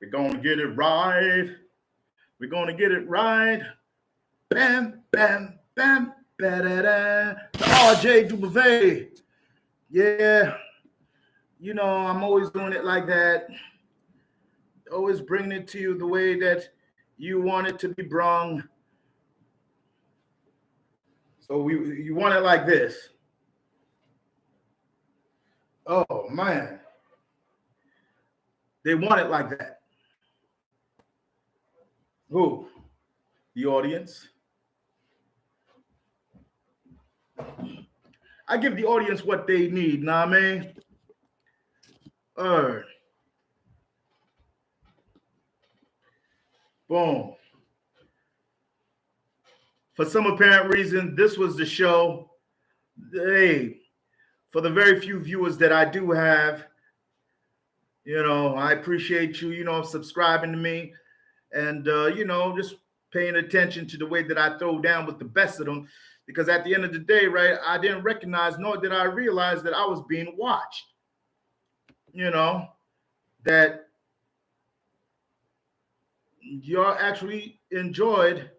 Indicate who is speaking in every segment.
Speaker 1: We're gonna get it right. We're gonna get it right. Bam, bam, bam, ba-da-da. The RJ Dubuffet. Yeah, I'm always doing it like that. Always bringing it to you the way that you want it to be brung. So you want it like this. Oh man. They want it like that. Who? The audience. I give the audience what they need, nah man. Boom. For some apparent reason, this was the show. Hey, for the very few viewers that I do have, I appreciate you, subscribing to me and, just paying attention to the way that I throw down with the best of them. Because at the end of the day, right, I didn't recognize, nor did I realize that I was being watched. That y'all actually enjoyed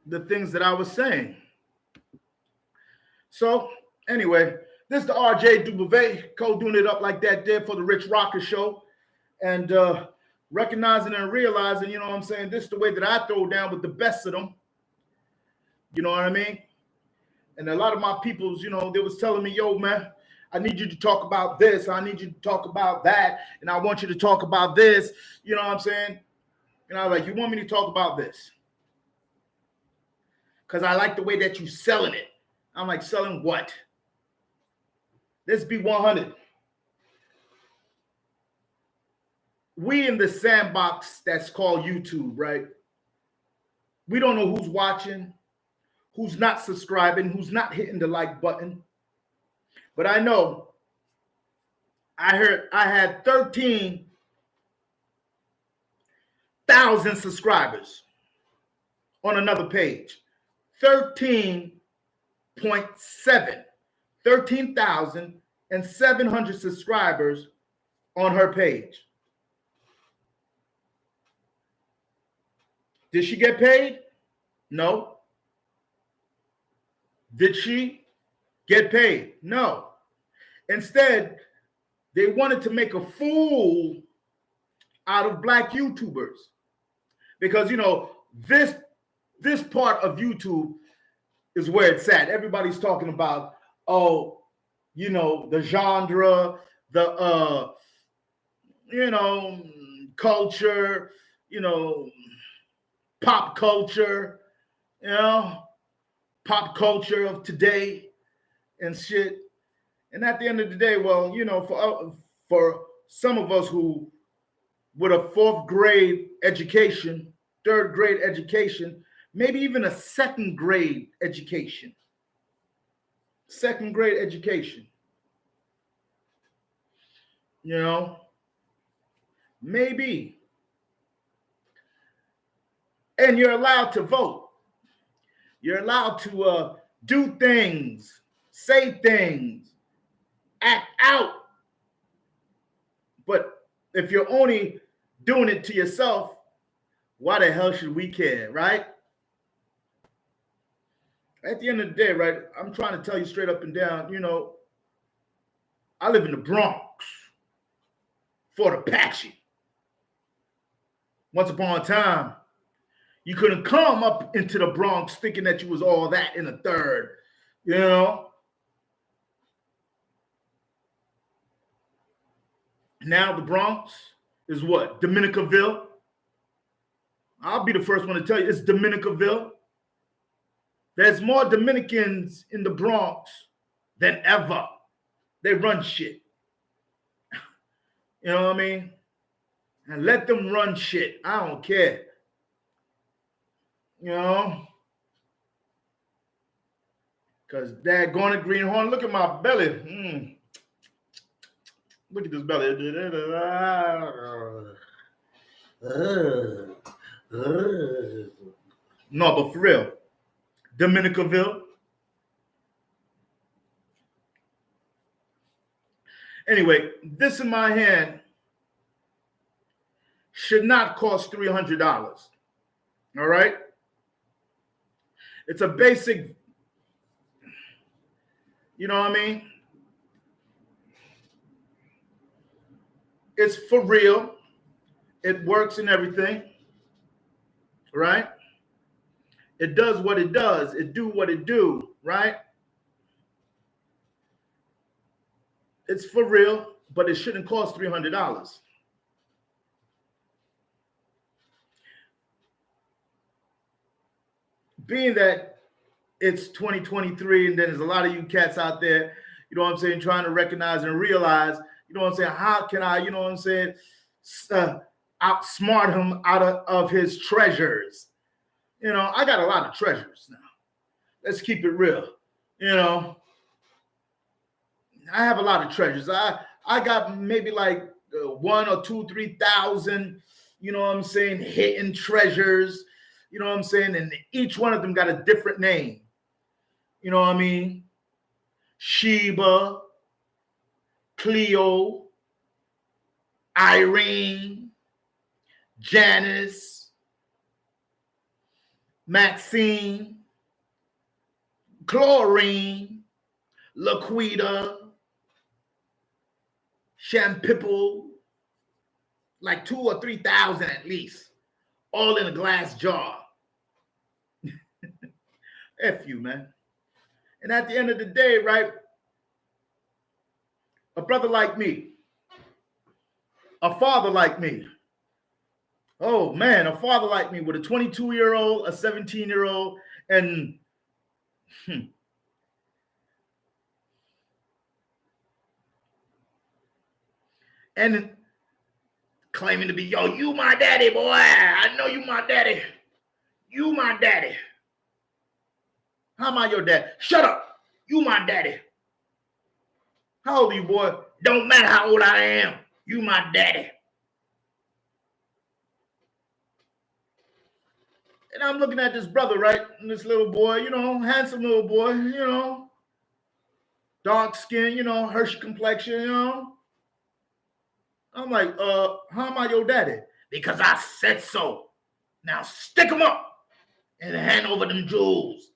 Speaker 1: the things that I was saying. So, anyway, this is the RJ Dubuffet, doing it up like that there for the Rich Rocker Show. And recognizing and realizing, this is the way that I throw down with the best of them. You know what I mean? And a lot of my peoples, they was telling me, yo, man, I need you to talk about this. I need you to talk about that. And I want you to talk about this. You know what I'm saying? And I was like, you want me to talk about this? Because I like the way that you selling it. I'm like, selling what? Let's be 100. We in the sandbox that's called YouTube, right? We don't know who's watching, who's not subscribing, who's not hitting the like button. But I know I had 13,000 subscribers on another page. 13,700 subscribers on her page. Did she get paid? No. Did she get paid? No. Instead, they wanted to make a fool out of black YouTubers. Because, this part of YouTube is where it's at. Everybody's talking about, the genre, the, culture, pop culture, pop culture of today and shit. And at the end of the day, well, for some of us who with a 4th grade education, 3rd grade education, maybe even a 2nd grade education. 2nd grade education. Maybe. And you're allowed to vote. You're allowed to do things, say things, act out. But if you're only doing it to yourself, why the hell should we care, right? At the end of the day, right, I'm trying to tell you straight up and down, I live in the Bronx, Fort Apache. Once upon a time, you couldn't come up into the Bronx thinking that you was all that in a third, Now the Bronx is what? Dominicaville. I'll be the first one to tell you it's Dominicaville. There's more Dominicans in the Bronx than ever. They run shit. You know what I mean? And let them run shit. I don't care. Because daggone it, Greenhorn, look at my belly. Look at this belly. No, but for real, Dominicaville. Anyway, this in my hand should not cost $300. All right? It's a basic, you know what I mean? It's for real. It works and everything, right? It does what it does. It do what it do, right? It's for real, but it shouldn't cost $300. Being that it's 2023 and then there's a lot of you cats out there, you know what I'm saying, trying to recognize and realize, you know what I'm saying, how can I, you know what I'm saying, outsmart him out of his treasures. You know, I got a lot of treasures now. Let's keep it real. You know, I have a lot of treasures. I got maybe like 1 or 2, 3,000, you know what I'm saying, hidden treasures. You know what I'm saying? And each one of them got a different name. You know what I mean? Sheba, Cleo, Irene, Janice, Maxine, Chlorine, Laquita, Shampipple, like 2 or 3,000 at least, all in a glass jar. F you, man. And at the end of the day, right, a brother like me, a father like me, oh man, a father like me with a 22-year-old, a 17-year-old, and and claiming to be, yo, you my daddy, boy. I know you my daddy. You my daddy. How am I your dad? Shut up. You my daddy. How old are you, boy? Don't matter how old I am. You my daddy. And I'm looking at this brother, right? And this little boy, you know, handsome little boy, you know, dark skin, you know, Hershey complexion, you know. I'm like, how am I your daddy? Because I said so. Now stick them up and hand over them jewels.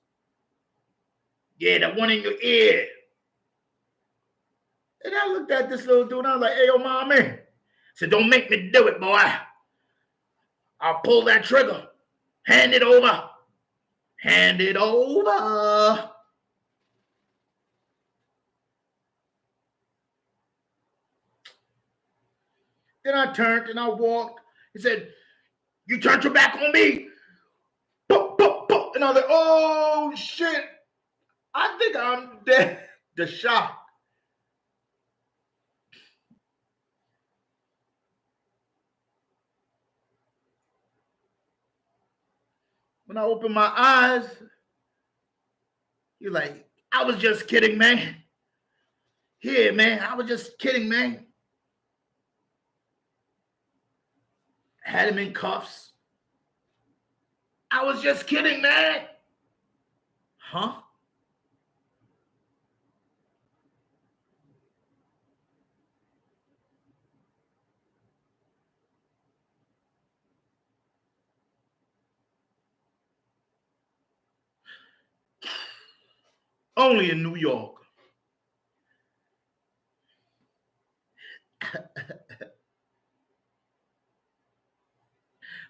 Speaker 1: Yeah, that one in your ear. And I looked at this little dude and I was like, hey, yo, mommy. I said, don't make me do it, boy. I'll pull that trigger. Hand it over. Hand it over. Then I turned and I walked. He said, you turned your back on me. Boop, boop, boop. And I was like, oh, shit. I think I'm dead. The shock. When I opened my eyes, you're like, I was just kidding, man. Here, man, I was just kidding, man. Had him in cuffs. I was just kidding, man. Huh? Only in New York.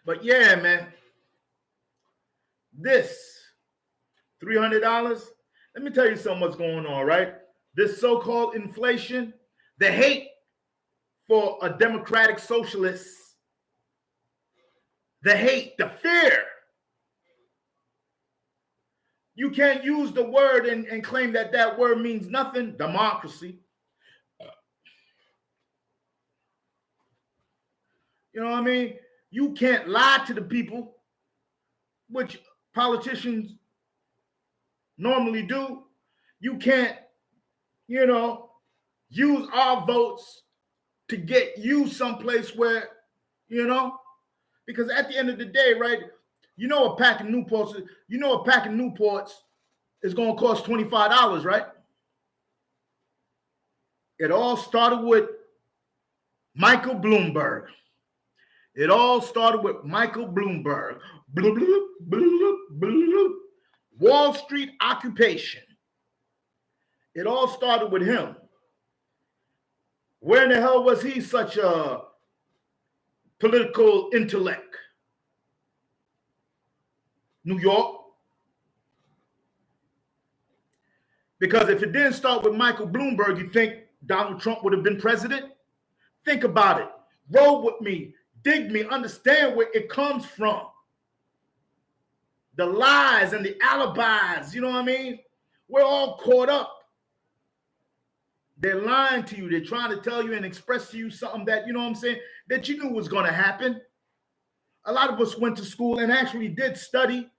Speaker 1: But yeah, man, this $300, let me tell you something what's going on, right? This so-called inflation, the hate for a democratic socialist, the hate, the fear. You can't use the word and claim that that word means nothing, democracy. You know what I mean? You can't lie to the people, which politicians normally do. You can't, you know, use our votes to get you someplace where, you know, because at the end of the day, right, you know a pack of Newports is going to cost $25, right? It all started with Michael Bloomberg. It all started with Michael Bloomberg. Bloop, bloop, bloop, bloop. Wall Street occupation. It all started with him. Where in the hell was he such a political intellect? New York. Because if it didn't start with Michael Bloomberg, you think Donald Trump would have been president? Think about it. Roll with me. Dig me. Understand where it comes from. The lies and the alibis, you know what I mean? We're all caught up. They're lying to you. They're trying to tell you and express to you something that, you know what I'm saying, that you knew was going to happen. A lot of us went to school and actually did study.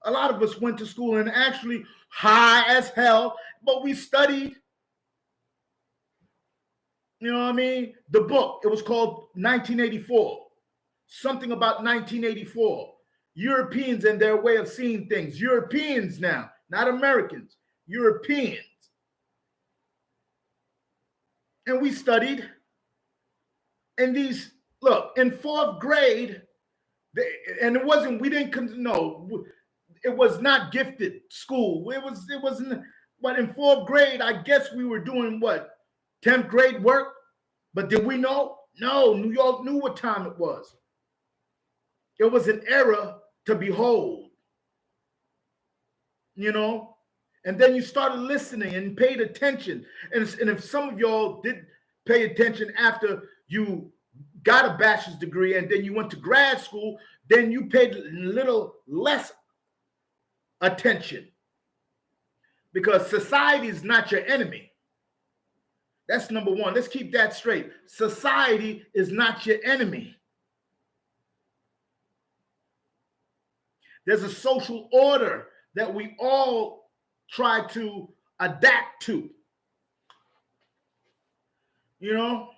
Speaker 1: A lot of us went to school and actually high as hell, but we studied. You know what I mean? The book, it was called 1984. Something about 1984. Europeans and their way of seeing things. Europeans now, not Americans. Europeans. And we studied. And these, look, in fourth grade, and it wasn't, we didn't know, it was not gifted school. It wasn't, but in fourth grade, I guess we were doing what? 10th grade work? But did we know? No, New York knew what time it was. It was an era to behold. You know? And then you started listening and paid attention. And if some of y'all did pay attention after you got a bachelor's degree and then you went to grad school, then you paid a little less attention. Because society is not your enemy. That's number one. Let's keep that straight. Society is not your enemy. There's a social order that we all try to adapt to. You know?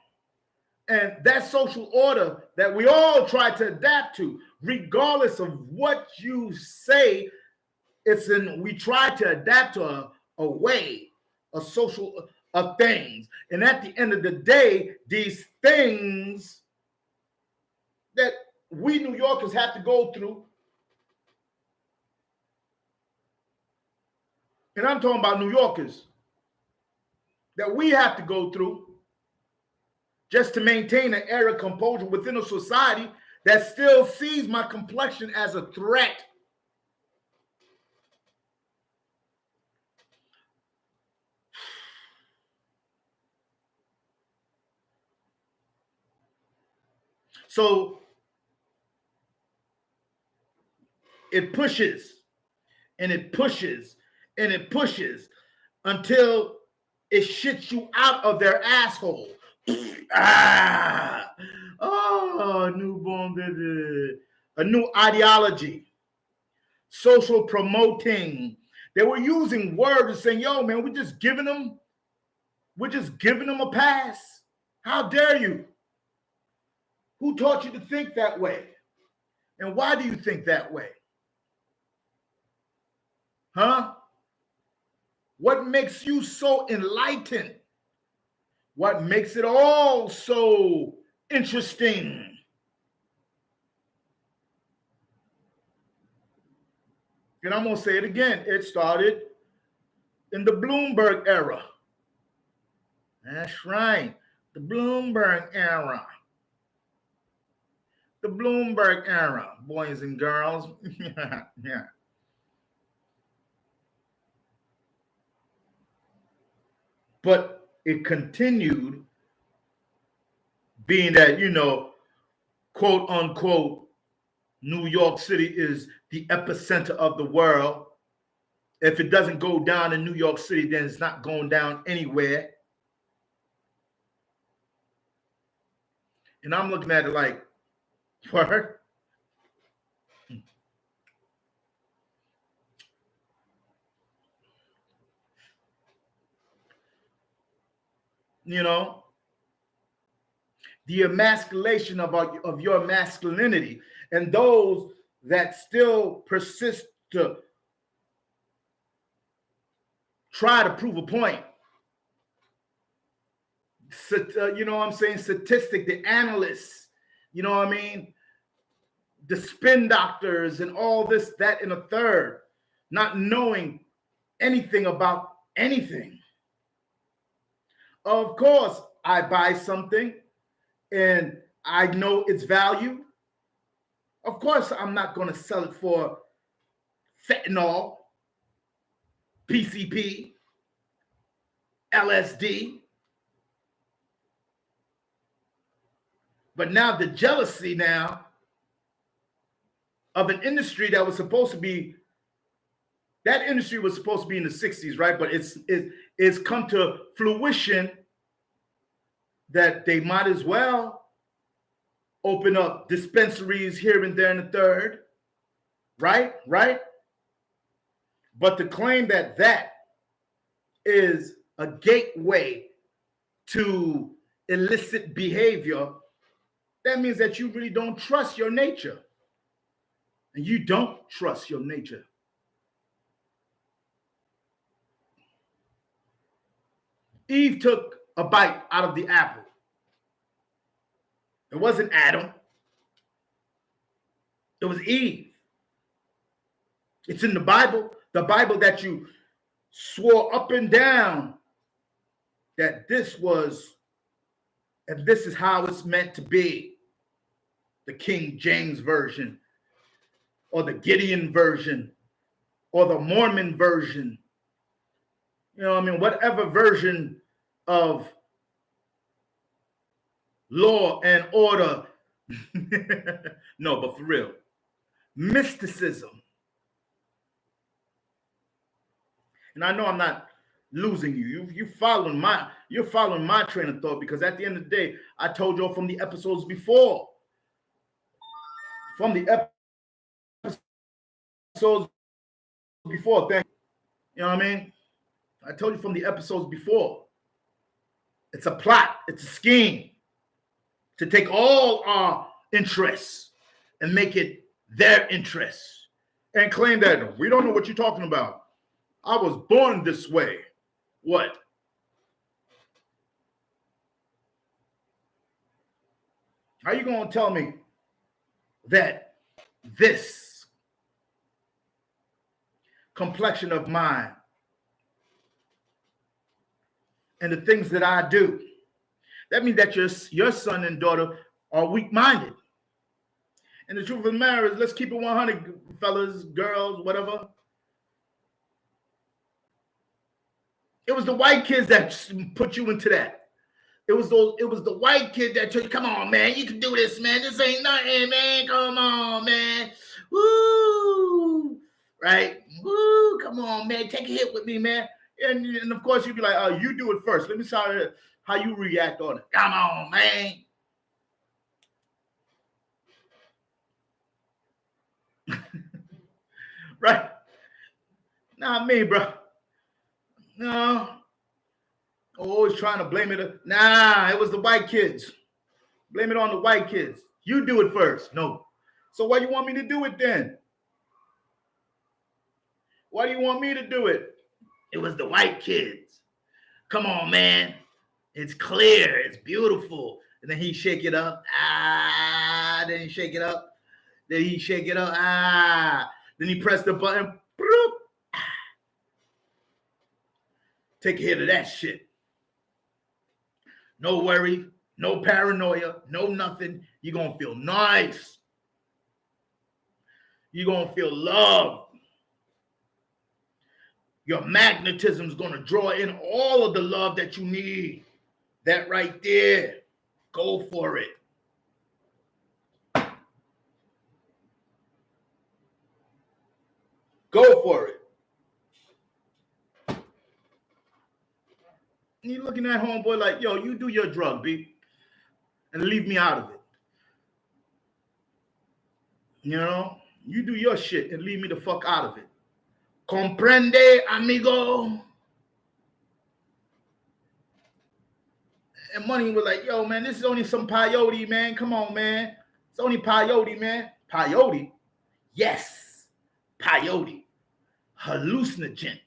Speaker 1: And that social order that we all try to adapt to, regardless of what you say, we try to adapt to a way, a social of things. And at the end of the day, these things that we New Yorkers have to go through, and I'm talking about New Yorkers, that we have to go through just to maintain an air of composure within a society that still sees my complexion as a threat. So it pushes and it pushes and it pushes until it shits you out of their asshole. A new ideology, social promoting. They were using words and saying, yo, man, we're just giving them a pass. How dare you? Who taught you to think that way? And why do you think that way? Huh? What makes you so enlightened? What makes it all so interesting? And I'm going to say it again. It started in the Bloomberg era. That's right. The Bloomberg era. The Bloomberg era, boys and girls. Yeah. But it continued being that, you know, quote unquote, New York City is the epicenter of the world. If it doesn't go down in New York City, then it's not going down anywhere. And I'm looking at it like, what? You know, the emasculation of your masculinity, and those that still persist to try to prove a point. you know what I'm saying, statistic, the analysts, you know what I mean, the spin doctors and all this, that, and a third, not knowing anything about anything. Of course, I buy something and I know its value. Of course, I'm not going to sell it for fentanyl, PCP, LSD. But now the jealousy now of an industry that was supposed to be, that industry was supposed to be in the 60s, right? But it's come to fruition that they might as well open up dispensaries here and there in the third, right? But to claim that that is a gateway to illicit behavior, that means that you really don't trust your nature. And you don't trust your nature. Eve took a bite out of the apple. It wasn't Adam. It was Eve. It's in the Bible that you swore up and down that this was, and this is how it's meant to be. The King James Version, or the Gideon Version, or the Mormon version. You know what I mean? Whatever version of law and order. No, but for real. Mysticism. And I know I'm not losing you. You're following my train of thought, because at the end of the day, I told y'all from the episodes before. From the episodes before, thank you. You know what I mean? I told you from the episodes before. It's a plot, it's a scheme to take all our interests and make it their interests and claim that we don't know what you're talking about. I was born this way. What? How are you going to tell me that this complexion of mine and the things that I do, that means that your son and daughter are weak-minded? And the truth of the matter is, let's keep it 100, fellas, girls, whatever. It was the white kids that put you into that. It was the white kid that told you, come on, man, you can do this, man. This ain't nothing, man. Come on, man. Woo. Right? Woo, come on, man. Take a hit with me, man. And of course, you'd be like, oh, you do it first. Let me see how you react on it. Come on, man. Right? Not me, bro. No. Always trying to blame it. Nah, it was the white kids. Blame it on the white kids. You do it first. No. So why do you want me to do it then? Why do you want me to do it? It was the white kids. Come on, man. It's clear. It's beautiful. And then he shake it up. Then he shake it up. Then he shake it up. Then he press the button. Take a hit of that shit. No worry, no paranoia, no nothing. You're going to feel nice. You're going to feel love. Your magnetism is going to draw in all of the love that you need. That right there. Go for it. Go for it. And you're looking at homeboy like, yo, you do your drug, B, and leave me out of it. You know, you do your shit and leave me the fuck out of it. Comprende, amigo? And Money was like, yo, man, this is only some peyote, man. Come on, man. It's only peyote, man. Peyote? Yes, peyote. Hallucinogen.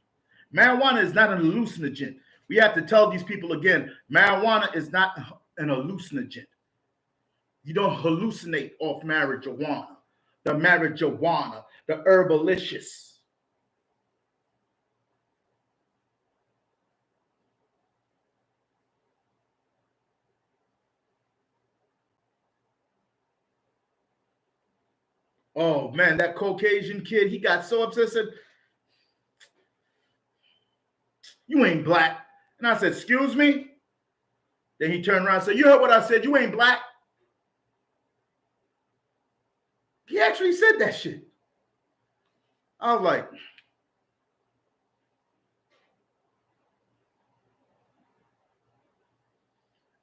Speaker 1: Marijuana is not an hallucinogen. We have to tell these people again, marijuana is not an hallucinogen. You don't hallucinate off marijuana, the marijuana, the herbalicious. Oh man, that Caucasian kid, he got so upset, said, "You ain't black." And I said, "Excuse me?" Then he turned around and said, "You heard what I said, you ain't black." He actually said that shit. I was like,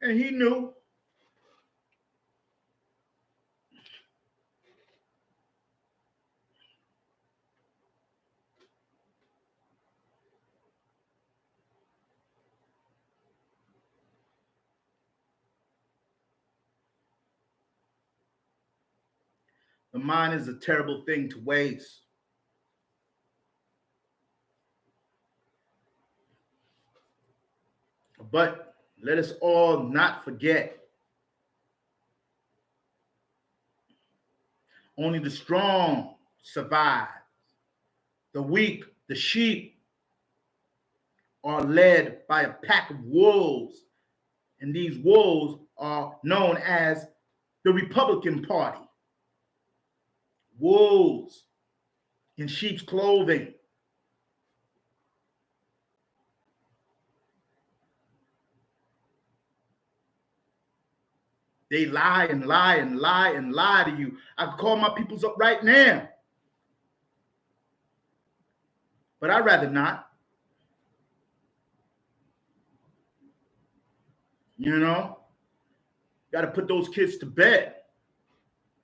Speaker 1: and he knew. The mind is a terrible thing to waste. But let us all not forget, only the strong survive. The weak, the sheep, are led by a pack of wolves. And these wolves are known as the Republican Party. Wolves in sheep's clothing. They lie and lie and lie and lie to you. I could call my peoples up right now. But I'd rather not. You know? Got to put those kids to bed.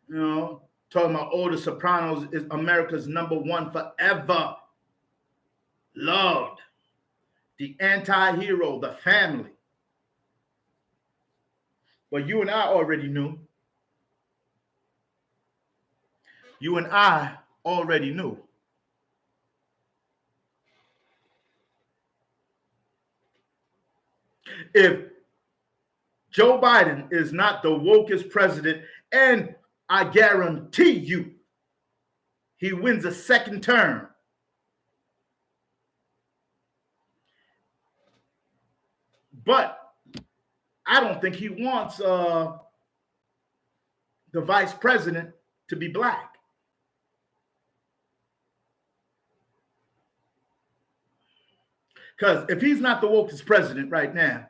Speaker 1: You know? Talking about, oh, The Sopranos is America's #1 forever. Loved. The anti-hero, the family. But you and I already knew. You and I already knew. If Joe Biden is not the wokest president, and I guarantee you he wins a second term, but I don't think he wants the vice president to be black. Because if he's not the wokest president right now,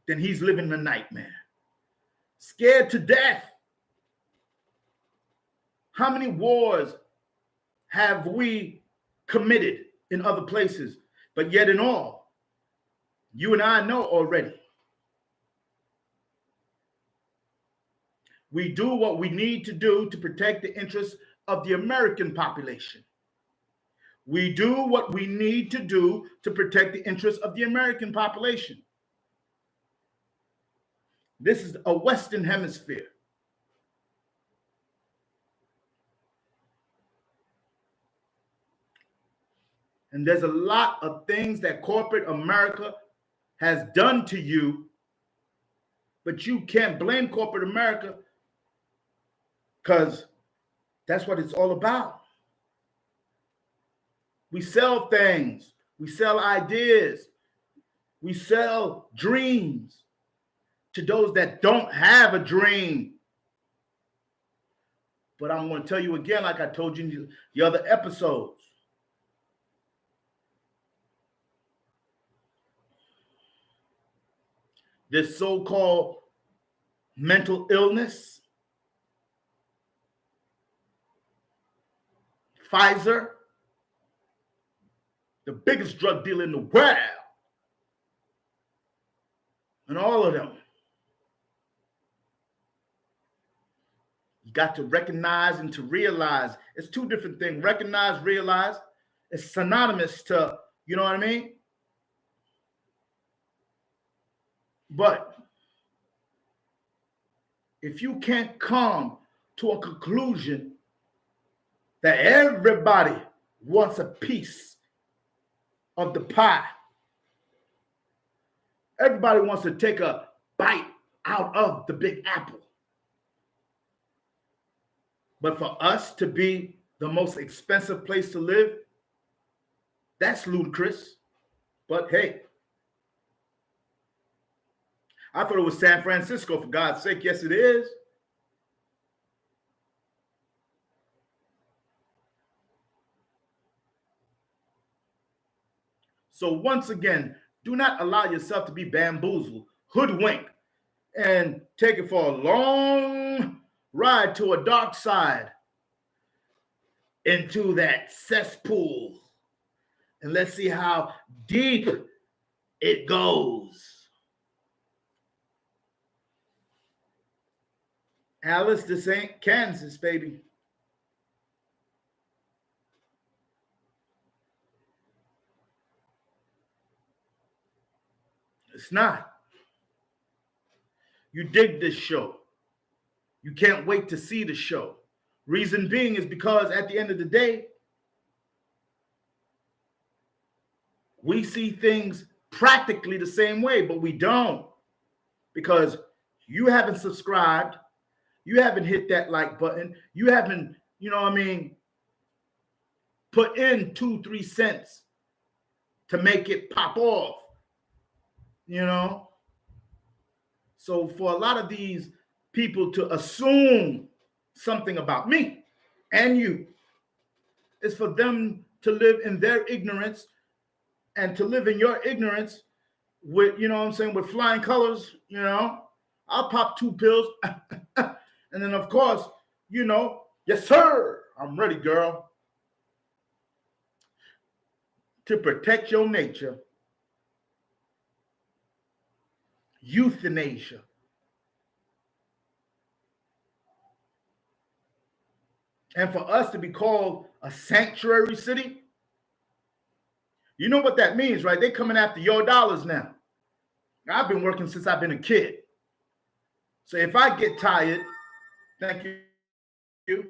Speaker 1: then he's living a nightmare. Scared to death. How many wars have we committed in other places? But yet in all, you and I know already. We do what we need to do to protect the interests of the American population. We do what we need to do to protect the interests of the American population. This is a Western Hemisphere. And there's a lot of things that corporate America has done to you, but you can't blame corporate America because that's what it's all about. We sell things, we sell ideas, we sell dreams to those that don't have a dream. But I'm going to tell you again, like I told you in the other episodes, this so-called mental illness, Pfizer, the biggest drug dealer in the world, and all of them, you got to recognize and to realize it's two different things. Recognize, realize, it's synonymous to, you know what I mean? But if you can't come to a conclusion that everybody wants a piece of the pie, Everybody wants to take a bite out of the big apple. But for us to be the most expensive place to live, that's ludicrous. But hey, I thought it was San Francisco, for God's sake. Yes, it is. So once again, do not allow yourself to be bamboozled, hoodwinked, and take it for a long ride to a dark side into that cesspool. And let's see how deep it goes. Alice, this ain't Kansas, baby. It's not. You dig this show. You can't wait to see the show. Reason being is because at the end of the day, we see things practically the same way, but we don't. Because you haven't subscribed, you haven't hit that like button, you haven't, put in 2-3 cents to make it pop off. So for a lot of these people to assume something about me and you, is for them to live in their ignorance and to live in your ignorance with, with flying colors. I'll pop 2 pills. And then, of course, yes, sir, I'm ready, girl. To protect your nature. Euthanasia. And for us to be called a sanctuary city, you know what that means, right? They're coming after your dollars now. I've been working since I've been a kid. So if I get tired, thank you.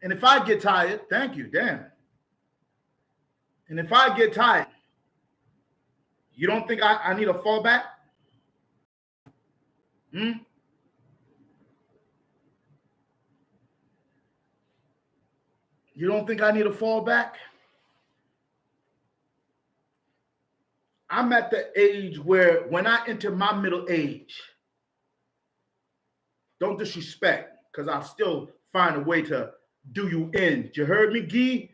Speaker 1: And if I get tired, thank you, damn. And if I get tired, you don't think I need a fallback? Hmm? You don't think I need a fallback? I'm at the age where when I enter my middle age, don't disrespect, because I'll still find a way to do you in. You heard me, Gee?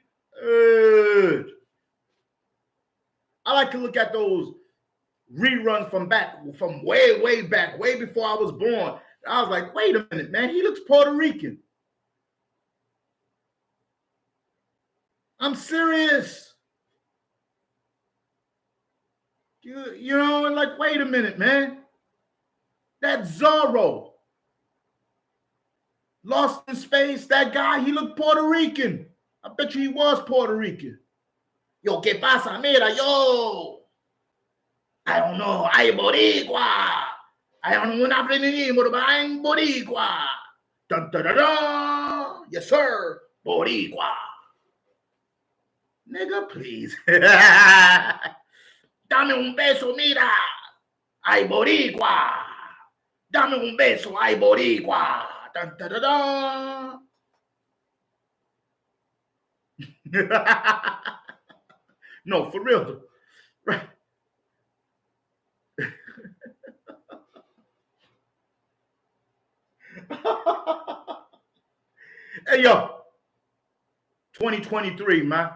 Speaker 1: I like to look at those reruns from way, way back, way before I was born. I was like, wait a minute, man, he looks Puerto Rican. I'm serious. And like, wait a minute, man. That Zorro, Lost in Space, that guy, he looked Puerto Rican. I bet you he was Puerto Rican. Yo, ¿qué pasa? Mira, yo. I don't know. Ay, Boricua. I don't know nothing anymore, but I'm Boricua. Dun, dun, dun, dun. Yes, sir. Boricua. Nigga, please. Dame un beso, mira. Ay, Boricua. Dame un beso, ay, Boricua. Dun, dun, dun, dun. No, for real. Right. Hey, yo. 2023, man.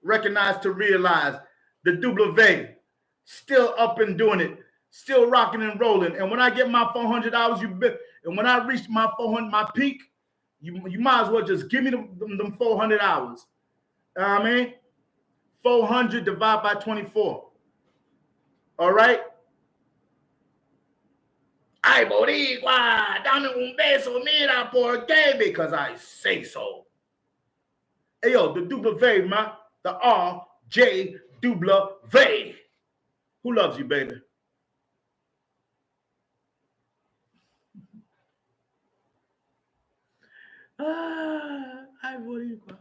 Speaker 1: Recognize to realize the W still up and doing it, still rocking and rolling. And when I get my 400 hours, and when I reach my 400, my peak, you might as well just give me them 400 hours. You know what I mean? 400 divided by 24. All right? Ay, Boricua, dame un beso, mira, por qué? Because I say so. Hey, yo, the W, man. The RJW. Who loves you, baby? Ay, Boricua.